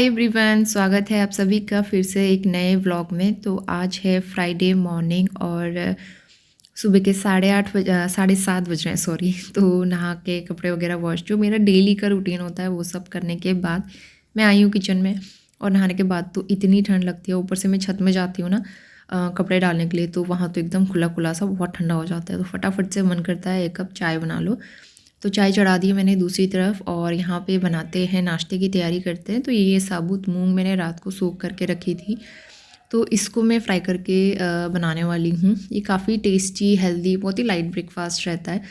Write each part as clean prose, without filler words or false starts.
Hi everyone, स्वागत है आप सभी का फिर से एक नए व्लॉग में। तो आज है फ्राइडे मॉर्निंग और सुबह के 8:30 बज 7:30 बज रहे हैं, सॉरी। तो नहा के कपड़े वगैरह वॉश, जो मेरा डेली का रूटीन होता है वो सब करने के बाद मैं आई हूँ किचन में। और नहाने के बाद तो इतनी ठंड लगती है, ऊपर से मैं छत में जाती हूँ ना कपड़े डालने के लिए, तो वहाँ तो एकदम खुला खुला सा बहुत ठंडा हो जाता है। तो फटाफट से मन करता है एक कप चाय बना लो। तो चाय चढ़ा दी मैंने दूसरी तरफ, और यहाँ पे बनाते हैं, नाश्ते की तैयारी करते हैं। तो ये साबुत मूंग मैंने रात को सोख करके रखी थी, तो इसको मैं फ्राई करके बनाने वाली हूँ। ये काफ़ी टेस्टी, हेल्दी, बहुत ही लाइट ब्रेकफास्ट रहता है।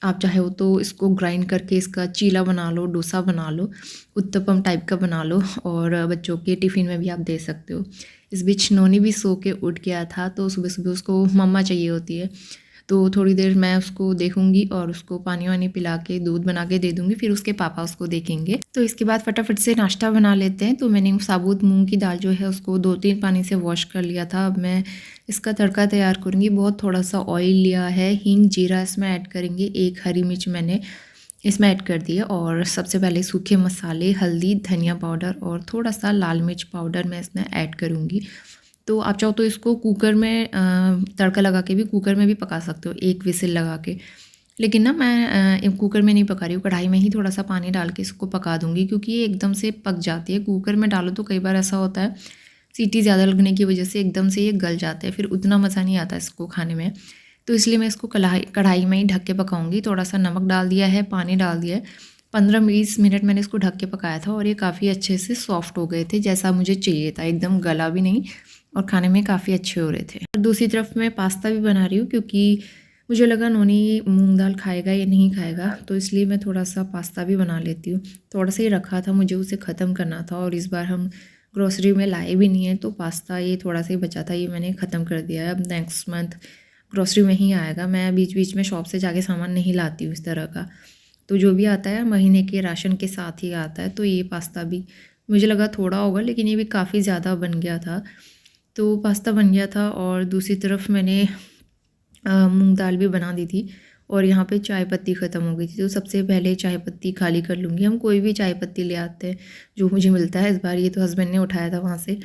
आप चाहे हो तो इसको ग्राइंड करके इसका चीला बना लो, डोसा बना लो, उत्तपम टाइप का बना लो, और बच्चों के टिफ़िन में भी आप दे सकते हो। इस बीच नोनी भी सो के उठ गया था, तो सुबह सुबह उसको मम्मा चाहिए होती है। तो थोड़ी देर मैं उसको देखूंगी और उसको पानी वानी पिला के दूध बना के दे दूंगी, फिर उसके पापा उसको देखेंगे। तो इसके बाद फटाफट से नाश्ता बना लेते हैं। तो मैंने साबुत मूंग की दाल जो है उसको 2-3 पानी से वॉश कर लिया था। अब मैं इसका तड़का तैयार करूँगी। बहुत थोड़ा सा ऑयल लिया है, हींग जीरा इसमें ऐड करेंगे, 1 हरी मिर्च मैंने इसमें ऐड कर दिया, और सबसे पहले सूखे मसाले, हल्दी, धनिया पाउडर और थोड़ा सा लाल मिर्च पाउडर मैं इसमें ऐड करूँगी। तो आप चाहो तो इसको कुकर में तड़का लगा के भी कुकर में भी पका सकते हो, 1 विसिल लगा के। लेकिन ना मैं कुकर में नहीं पका रही हूँ, कढ़ाई में ही थोड़ा सा पानी डाल के इसको पका दूँगी, क्योंकि ये एकदम से पक जाती है। कुकर में डालो तो कई बार ऐसा होता है, सीटी ज़्यादा लगने की वजह से एकदम से ये गल जाता है, फिर उतना मज़ा नहीं आता इसको खाने में। तो इसलिए मैं इसको कढ़ाई में ही ढक के पकाऊँगी। थोड़ा सा नमक डाल दिया है, पानी डाल दिया है, 15-20 मिनट मैंने इसको ढक के पकाया था, और ये काफ़ी अच्छे से सॉफ्ट हो गए थे, जैसा मुझे चाहिए था। एकदम गला भी नहीं और खाने में काफ़ी अच्छे हो रहे थे। और दूसरी तरफ मैं पास्ता भी बना रही हूँ, क्योंकि मुझे लगा नोनी मूंग दाल खाएगा या नहीं खाएगा, तो इसलिए मैं थोड़ा सा पास्ता भी बना लेती हूँ। थोड़ा सा ही रखा था, मुझे उसे ख़त्म करना था, और इस बार हम ग्रोसरी में लाए भी नहीं है, तो पास्ता ये थोड़ा सा ही बचा था, ये मैंने ख़त्म कर दिया है। अब नेक्स्ट मंथ ग्रोसरी में ही आएगा। मैं बीच बीच में शॉप से जाके सामान नहीं लाती हूँ इस तरह का, तो जो भी आता है महीने के राशन के साथ ही आता है। तो ये पास्ता भी मुझे लगा थोड़ा होगा, लेकिन ये भी काफ़ी ज़्यादा बन गया था। तो पास्ता बन गया था, और दूसरी तरफ मैंने मूंग दाल भी बना दी थी, और यहाँ पे चाय पत्ती ख़त्म हो गई थी। तो सबसे पहले चाय पत्ती खाली कर लूँगी। हम कोई भी चाय पत्ती ले आते हैं जो मुझे मिलता है। इस बार ये तो हस्बैंड ने उठाया था वहाँ से,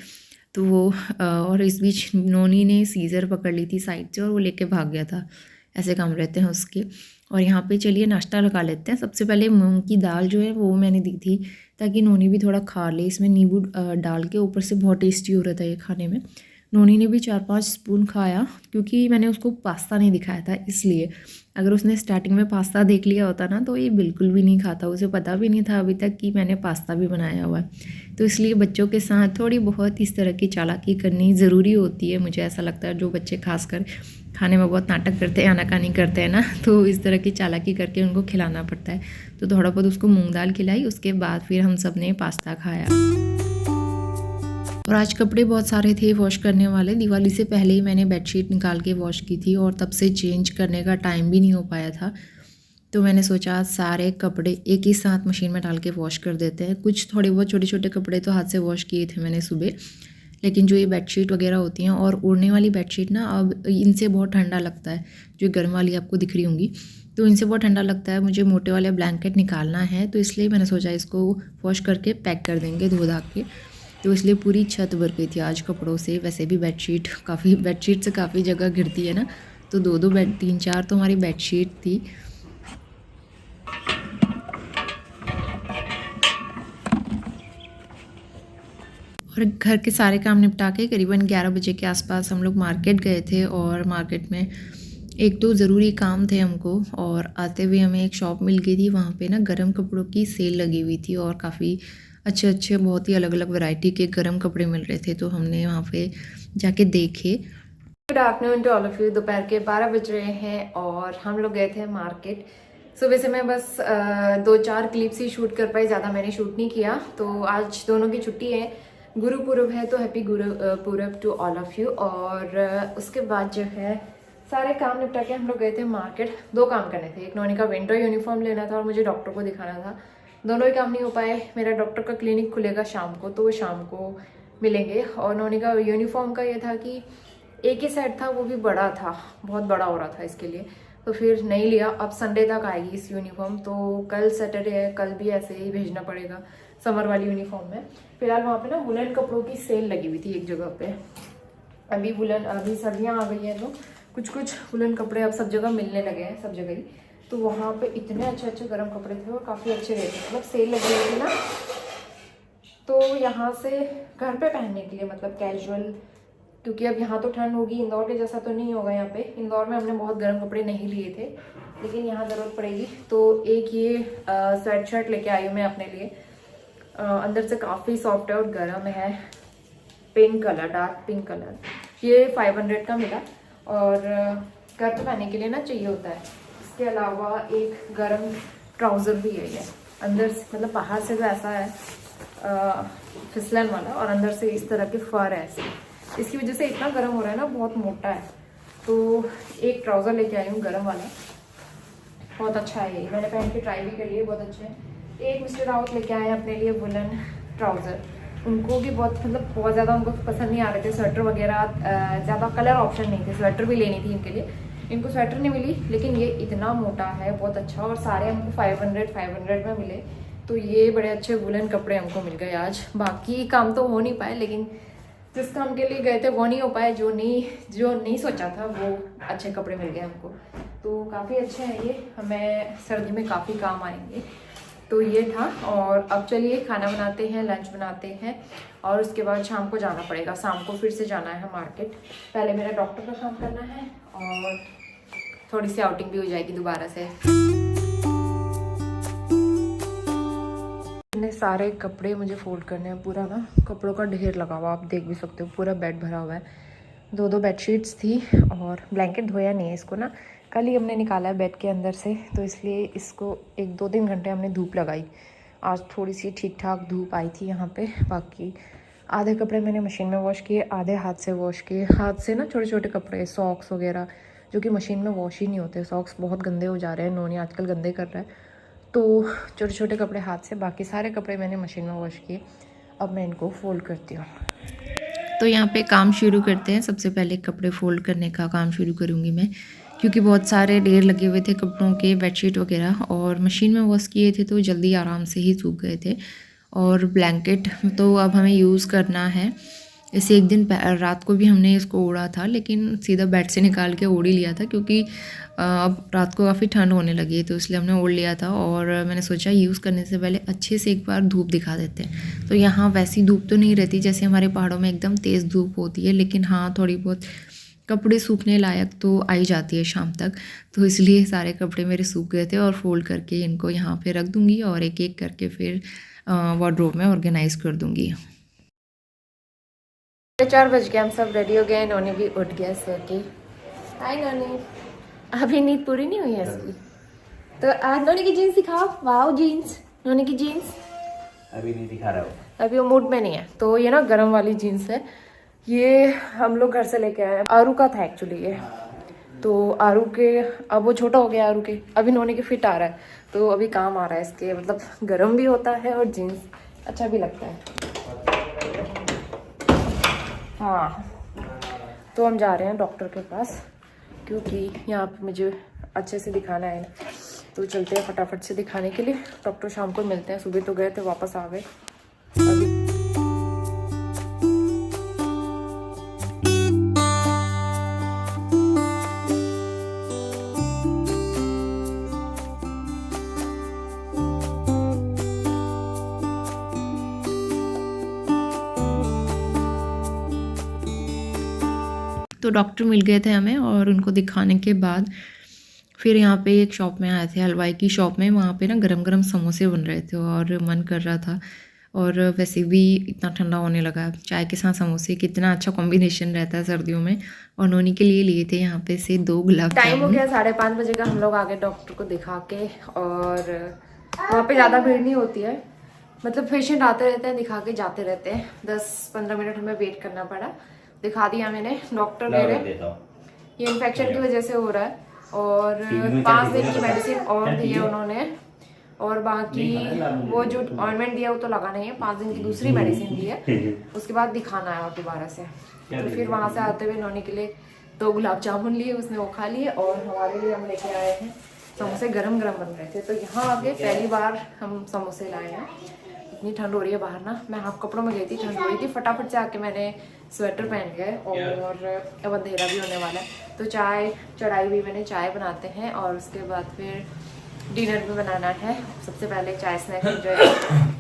तो वो और इस बीच नोनी ने सीज़र पकड़ ली थी साइड से, और वो लेके भाग गया था। ऐसे काम रहते हैं उसके। और यहाँ पे चलिए नाश्ता लगा लेते हैं। सबसे पहले मूंग की दाल जो है वो मैंने दी थी, ताकि नोनी भी थोड़ा खा ले। इसमें नींबू डाल के, ऊपर से बहुत टेस्टी हो रहा था ये खाने में। नोनी ने भी 4-5 स्पून खाया, क्योंकि मैंने उसको पास्ता नहीं दिखाया था इसलिए। अगर उसने स्टार्टिंग में पास्ता देख लिया होता ना, तो ये बिल्कुल भी नहीं खाता। उसे पता भी नहीं था अभी तक कि मैंने पास्ता भी बनाया हुआ है। तो इसलिए बच्चों के साथ थोड़ी बहुत इस तरह की चालाकी करनी ज़रूरी होती है, मुझे ऐसा लगता है। जो बच्चे खासकर खाने में बहुत नाटक करते हैं, आनाकानी करते हैं ना, तो इस तरह की चालाकी करके उनको खिलाना पड़ता है। तो थोड़ा बहुत उसको मूँग दाल खिलाई, उसके बाद फिर हम सब ने पास्ता खाया। और आज कपड़े बहुत सारे थे वॉश करने वाले। दिवाली से पहले ही मैंने बेडशीट निकाल के वॉश की थी, और तब से चेंज करने का टाइम भी नहीं हो पाया था। तो मैंने सोचा सारे कपड़े एक ही साथ मशीन में डाल के वॉश कर देते हैं। कुछ थोड़े बहुत छोटे छोटे कपड़े तो हाथ से वॉश किए थे मैंने सुबह, लेकिन जो ये बेडशीट वगैरह होती हैं, और ओढ़ने वाली बेडशीट ना, अब इनसे बहुत ठंडा लगता है। जो गर्म वाली आपको दिख रही होंगी, तो इनसे बहुत ठंडा लगता है। मुझे मोटे वाले ब्लैंकेट निकालना है, तो इसलिए मैंने सोचा इसको वॉश करके पैक कर देंगे धो धा के। तो इसलिए पूरी छत भर गई थी आज कपड़ों से। वैसे भी बेडशीट से काफ़ी जगह गिरती है ना, तो 2-2 बेड, 3-4 तो हमारी बेडशीट थी। और घर के सारे काम निपटा के करीबन 11 बजे के आसपास हम लोग मार्केट गए थे, और मार्केट में 1-2 ज़रूरी काम थे हमको, और आते हुए हमें एक शॉप मिल गई थी। वहाँ पे ना गर्म कपड़ों की सेल लगी हुई थी, और काफ़ी अच्छे अच्छे, बहुत ही अलग अलग वैरायटी के गर्म कपड़े मिल रहे थे। तो हमने वहाँ पे जाके देखे। Good afternoon to all of you. दोपहर के 12 बज रहे हैं, और हम लोग गए थे मार्केट। सुबह से मैं बस 2-4 क्लिप्स ही शूट कर पाई, ज़्यादा मैंने शूट नहीं किया। तो आज दोनों की छुट्टी है, गुरुपुरब है, तो happy Gurpurab to all of you. और उसके बाद जो है सारे काम निपटा के हम लोग गए थे मार्केट। 2 काम करने थे, एक नोनी का विंटर यूनिफॉर्म लेना था, और मुझे डॉक्टर को दिखाना था। दोनों ही काम नहीं हो पाए। मेरा डॉक्टर का क्लिनिक खुलेगा शाम को, तो वो शाम को मिलेंगे। और नोनी का यूनिफॉर्म का ये था कि एक ही सेट था, वो भी बड़ा था, बहुत बड़ा हो रहा था इसके लिए, तो फिर नहीं लिया। अब संडे तक आएगी इस यूनिफॉर्म, तो कल सैटरडे है, कल भी ऐसे ही भेजना पड़ेगा। समर वाली यूनिफॉर्म में। फिलहाल वहाँ पे ना वुलन कपड़ों की सेल लगी हुई थी एक जगह पे। अभी सर्दियाँ आ गई हैं तो कुछ कुछ वुलन कपड़े अब सब जगह मिलने लगे हैं, सब जगह ही। तो वहाँ पे इतने अच्छे अच्छे गर्म कपड़े थे और काफ़ी अच्छे रेट थे, मतलब सेल लगी हुई थी ना। तो यहाँ से घर पे पहनने के लिए, मतलब कैजुअल, क्योंकि अब यहाँ तो ठंड होगी, इंदौर के जैसा तो नहीं होगा यहाँ पे। इंदौर में हमने बहुत गर्म कपड़े नहीं लिए थे, लेकिन यहाँ ज़रूरत पड़ेगी। तो एक ये स्वेट शर्ट लेके आई हूँ मैं अपने लिए। अंदर से काफ़ी सॉफ्ट है और गर्म है, pink colour, dark pink colour. ये 500 का मिला और घर पे पहनने के लिए ना चाहिए होता है। इसके अलावा एक गर्म ट्राउज़र भी है ये, अंदर से मतलब बाहर से तो ऐसा है फिसलन वाला, और अंदर से इस तरह के फर है ऐसे। इसकी वजह से इतना गर्म हो रहा है ना, बहुत मोटा है। तो एक ट्राउज़र लेके आई हूँ गर्म वाला, बहुत अच्छा है ये, मैंने पहन के ट्राई भी कर लिए, बहुत अच्छे हैं। एक मिस्टर राउत लेके आए हैं अपने लिए वुलन ट्राउज़र, उनको भी बहुत ज़्यादा उनको पसंद नहीं आ रहे थे स्वेटर वगैरह, ज़्यादा कलर ऑप्शन नहीं थे, स्वेटर भी लेनी थी इनके लिए, इनको स्वेटर नहीं मिली। लेकिन ये इतना मोटा है, बहुत अच्छा, और सारे हमको 500 में मिले। तो ये बड़े अच्छे वुलन कपड़े हमको मिल गए आज। बाकी काम तो हो नहीं पाए, लेकिन जिस काम के लिए गए थे वो नहीं हो पाए, जो नहीं सोचा था वो अच्छे कपड़े मिल गए हमको। तो काफ़ी अच्छे हैं ये, हमें सर्दी में काफ़ी काम आएंगे। तो ये था, और अब चलिए खाना बनाते हैं, लंच बनाते हैं, और उसके बाद शाम को जाना पड़ेगा। शाम को फिर से जाना है मार्केट, पहले मेरा डॉक्टर का काम करना है और थोड़ी सी आउटिंग भी हो जाएगी दोबारा से। सारे कपड़े मुझे फोल्ड करने हैं, पूरा ना कपड़ों का ढेर लगा हुआ, आप देख भी सकते हो, पूरा बेड भरा हुआ है। 2 बेडशीट्स थी, और ब्लैंकेट धोया नहीं है इसको ना, कल ही हमने निकाला है बेड के अंदर से, तो इसलिए इसको 1-2-3 घंटे हमने धूप लगाई। आज थोड़ी सी ठीक ठाक धूप आई थी यहाँ पे। बाकी आधे कपड़े मैंने मशीन में वॉश किए, आधे हाथ से वॉश किए। हाथ से ना छोटे छोटे कपड़े, सॉक्स वगैरह, जो कि मशीन में वॉश ही नहीं होते। सॉक्स बहुत गंदे हो जा रहे हैं, नोनी आजकल गंदे कर रहा है, तो छोटे छोटे कपड़े हाथ से, बाकी सारे कपड़े मैंने मशीन में वॉश किए। अब मैं इनको फोल्ड करती हूँ। तो यहाँ पे काम शुरू करते हैं। सबसे पहले कपड़े फोल्ड करने का काम शुरू करूँगी मैं, क्योंकि बहुत सारे ढेर लगे हुए थे कपड़ों के, बेडशीट वगैरह, और मशीन में वॉश किए थे तो जल्दी आराम से ही सूख गए थे। और ब्लैंकेट तो अब हमें यूज़ करना है। इसे एक दिन रात को भी हमने इसको ओढ़ा था, लेकिन सीधा बेड से निकाल के ओढ़ ही लिया था, क्योंकि अब रात को काफ़ी ठंड होने लगी है, तो इसलिए हमने ओढ़ लिया था। और मैंने सोचा यूज़ करने से पहले अच्छे से एक बार धूप दिखा देते हैं। तो यहाँ वैसी धूप तो नहीं रहती जैसे हमारे पहाड़ों में एकदम तेज़ धूप होती है, लेकिन हाँ थोड़ी बहुत कपड़े सूखने लायक तो आई जाती है शाम तक। तो इसलिए सारे कपड़े मेरे सूख गए थे, और फोल्ड करके इनको यहाँ पे रख दूँगी, और एक एक करके फिर वार्डरोब में ऑर्गेनाइज़ कर दूँगी। 4 बज गए, हम सब रेडी हो गए, नोनी भी उठ गया सो के। हाय नोनी, अभी नींद पूरी नहीं हुई है इसकी। तो आज नोनी की जीन्स दिखाओ। वाओ जीन्स, नोनी की जीन्स अभी नहीं दिखा रहा हूँ, अभी वो मूड में नहीं है। तो ये ना गरम वाली जीन्स है, ये हम लोग घर से लेके आए हैं। आरू का था एक्चुअली ये, तो आरू के अब वो छोटा हो गया आरू के, अभी नोनी के फिट आ रहा है, तो अभी काम आ रहा है इसके, मतलब गर्म भी होता है और जीन्स अच्छा भी लगता है। हाँ, तो हम जा रहे हैं डॉक्टर के पास, क्योंकि यहाँ पे मुझे अच्छे से दिखाना है ना, तो चलते हैं फटाफट से दिखाने के लिए। डॉक्टर शाम को मिलते हैं, सुबह तो गए थे, वापस आ गए अभी। तो डॉक्टर मिल गए थे हमें, और उनको दिखाने के बाद फिर यहाँ पे एक शॉप में आए थे, हलवाई की शॉप में। वहाँ पे ना गरम गरम समोसे बन रहे थे, और मन कर रहा था, और वैसे भी इतना ठंडा होने लगा, चाय के साथ समोसे कितना अच्छा कॉम्बिनेशन रहता है सर्दियों में। और नोनी के लिए लिए थे यहाँ पे से 2 गुलाब। टाइम हो गया 5:30 बजे का, हम लोग आ गए डॉक्टर को दिखा के, और वहाँ पे ज़्यादा भीड़ नहीं होती है, मतलब पेशेंट आते रहते हैं, दिखा के जाते रहते हैं। 10-15 मिनट हमें वेट करना पड़ा। दिखा दिया मैंने, डॉक्टर मेरे ये इन्फेक्शन की वजह से हो रहा है, और 5 दिन की मेडिसिन और दी है उन्होंने, और बाकी वो जो ऑइंटमेंट दिया वो तो लगाना ही है। 5 दिन की दूसरी मेडिसिन दी है, उसके बाद दिखाना है और दोबारा से। तो फिर वहाँ से आते हुए नोनी के लिए 2 गुलाब जामुन लिए, उसने वो खा लिए, और हमारे लिए हम लेके आए हैं समोसे, गरम गरम बन रहे थे। तो यहाँ आके पहली बार हम समोसे लाए हैं, इतनी ठंड हो रही है बाहर ना, मैं हाफ कपड़ों में गई थी, ठंड हो रही थी, फटाफट से आके मैंने स्वेटर पहन गए और अब अंधेरा भी होने वाला है। तो चाय चढ़ाई हुई मैंने, चाय बनाते हैं और उसके बाद फिर डिनर भी बनाना है। सबसे पहले चाय स्नैक्स एंजॉय करते हैं।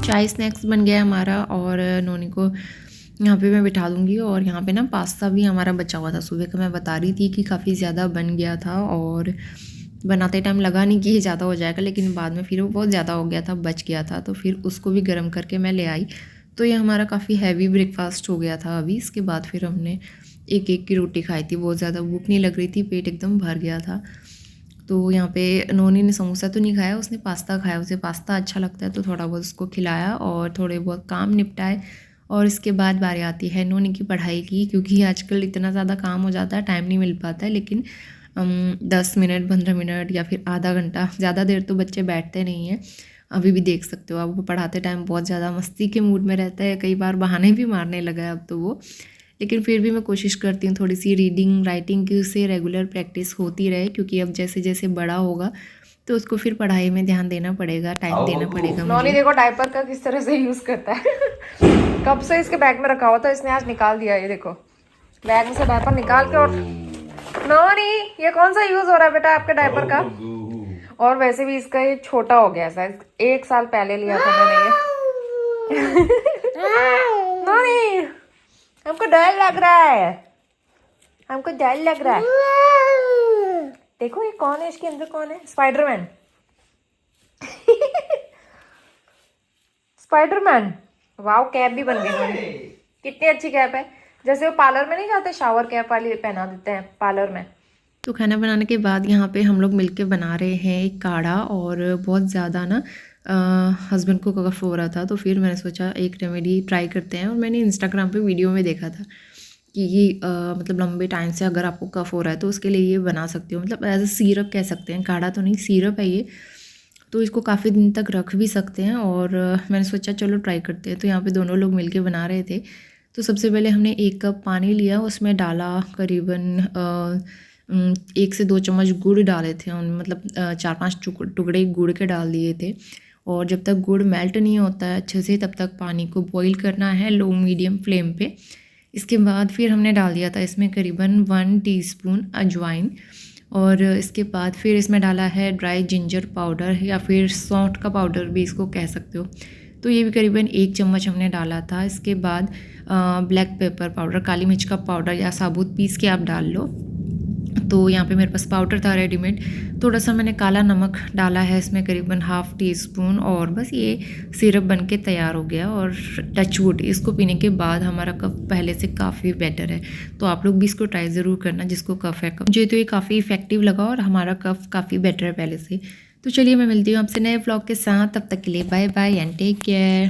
चाय स्नैक्स बन गया हमारा और नोनी को यहाँ पे मैं बिठा दूँगी। और यहाँ पे ना पास्ता भी हमारा बचा हुआ था सुबह का, मैं बता रही थी कि काफ़ी ज़्यादा बन गया था और बनाते टाइम लगा नहीं कि ये ज़्यादा हो जाएगा, लेकिन बाद में फिर वो बहुत ज़्यादा हो गया था, बच गया था, तो फिर उसको भी गर्म करके मैं ले आई। तो ये हमारा काफ़ी हैवी ब्रेकफास्ट हो गया था अभी। इसके बाद फिर हमने एक एक की रोटी खाई थी, बहुत ज़्यादा भूख नहीं लग रही थी, पेट एकदम भर गया था। तो यहाँ पे नोनी ने समोसा तो नहीं खाया, उसने पास्ता खाया, उसे पास्ता अच्छा लगता है तो थोड़ा बहुत उसको खिलाया और थोड़े बहुत काम निपटाए। और इसके बाद बारी आती है नोनी की पढ़ाई की, क्योंकि आजकल इतना ज़्यादा काम हो जाता है, टाइम नहीं मिल पाता है। लेकिन 10 मिनट 15 मिनट या फिर आधा घंटा, ज़्यादा देर तो बच्चे बैठते नहीं हैं। अभी भी देख सकते हो आप, वो पढ़ाते टाइम बहुत ज़्यादा मस्ती के मूड में रहता है, कई बार बहाने भी मारने लगा है अब तो वो। लेकिन फिर भी मैं कोशिश करती हूँ थोड़ी सी रीडिंग राइटिंग की उससे रेगुलर प्रैक्टिस होती रहे, क्योंकि अब जैसे जैसे बड़ा होगा तो उसको फिर पढ़ाई में ध्यान देना पड़ेगा, टाइम देना पड़ेगा। नॉनी देखो डायपर का किस तरह से यूज़ करता है। कब से इसके बैग में रखा हुआ था, इसने आज निकाल दिया। ये देखो बैग में से डायपर निकाल के। और नॉनी ये कौन सा यूज़ हो रहा है बेटा आपके डायपर का? और वैसे भी इसका ये छोटा हो गया शायद, 1 साल पहले लिया था मैंने ये। नॉनी हमको डर लग रहा है, हमको डर लग रहा है। देखो ये कौन है, इसके अंदर कौन है? स्पाइडरमैन। स्पाइडरमैन। वाओ, कैप भी बन गई। कितनी अच्छी कैप है, जैसे वो पार्लर में नहीं जाते शावर कैप वाली पहना देते हैं पार्लर में। तो खाना बनाने के बाद यहाँ पे हम लोग मिलके बना रहे हैं एक काढ़ा, और बहुत ज़्यादा ना हस्बैंड को कफ हो रहा था, तो फिर मैंने सोचा एक रेमेडी ट्राई करते हैं। और मैंने इंस्टाग्राम पे वीडियो में देखा था कि ये मतलब लंबे टाइम से अगर आपको कफ हो रहा है तो उसके लिए ये बना सकते हो, मतलब एज ए सीरप कह सकते हैं, काढ़ा तो नहीं सीरप है ये। तो इसको काफ़ी दिन तक रख भी सकते हैं, और मैंने सोचा चलो ट्राई करते हैं। तो यहाँ पे दोनों लोग मिलके बना रहे थे। तो सबसे पहले हमने 1 कप पानी लिया, उसमें डाला करीबन 1 से 2 चम्मच गुड़ डाले थे, मतलब 4-5 टुकड़े गुड़ के डाल दिए थे। और जब तक गुड़ मेल्ट नहीं होता है अच्छे से, तब तक पानी को बॉईल करना है लो मीडियम फ्लेम पे। इसके बाद फिर हमने डाल दिया था इसमें करीबन 1 टीस्पून अजवाइन, और इसके बाद फिर इसमें डाला है ड्राई जिंजर पाउडर, या फिर सौंठ का पाउडर भी इसको कह सकते हो। तो ये भी करीबन 1 चम्मच हमने डाला था। इसके बाद ब्लैक पेपर पाउडर, काली मिर्च का पाउडर या साबुत पीस के आप डाल लो। तो यहाँ पे मेरे पास पाउडर था रेडीमेड। थोड़ा सा मैंने काला नमक डाला है इसमें करीबन 1/2 टीस्पून, और बस ये सिरप बन के तैयार हो गया। और टचवुड, इसको पीने के बाद हमारा कफ पहले से काफ़ी बेटर है। तो आप लोग भी इसको ट्राई ज़रूर करना जिसको कफ है। मुझे तो ये काफ़ी इफेक्टिव लगा और हमारा कफ काफ़ी बेटर है पहले से। तो चलिए मैं मिलती हूँ आपसे नए व्लॉग के साथ, तब तक के लिए bye bye and take care.